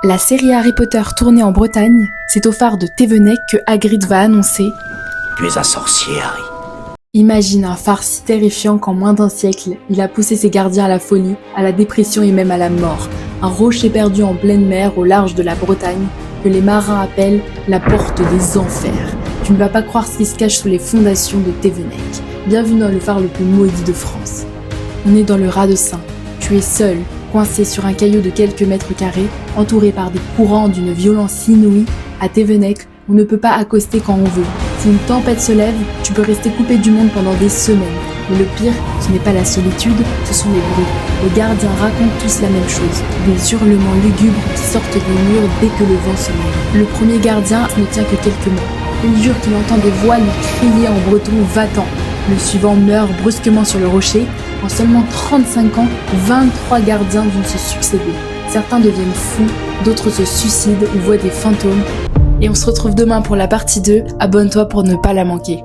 La série Harry Potter tournée en Bretagne, c'est au phare de Thévenec que Hagrid va annoncer « Tu es un sorcier, Harry. » Imagine un phare si terrifiant qu'en moins d'un siècle, il a poussé ses gardiens à la folie, à la dépression et même à la mort. Un rocher perdu en pleine mer au large de la Bretagne, que les marins appellent la porte des enfers. Tu ne vas pas croire ce qui se cache sous les fondations de Thévenec. Bienvenue dans le phare le plus maudit de France. On est dans le Raz de Sein. Tu es seul, coincé sur un caillou de quelques mètres carrés, entouré par des courants d'une violence inouïe. À Thévenec, on ne peut pas accoster quand on veut. Si une tempête se lève, tu peux rester coupé du monde pendant des semaines. Mais le pire, ce n'est pas la solitude, ce sont les bruits. Les gardiens racontent tous la même chose. Des hurlements lugubres qui sortent des murs dès que le vent se lève. Le premier gardien ne tient que quelques mots. Il jure qu'il entend des voix lui crier en breton « Va-t'en ». Le suivant meurt brusquement sur le rocher. En seulement 35 ans, 23 gardiens vont se succéder. Certains deviennent fous, d'autres se suicident ou voient des fantômes. Et on se retrouve demain pour la partie 2. Abonne-toi pour ne pas la manquer.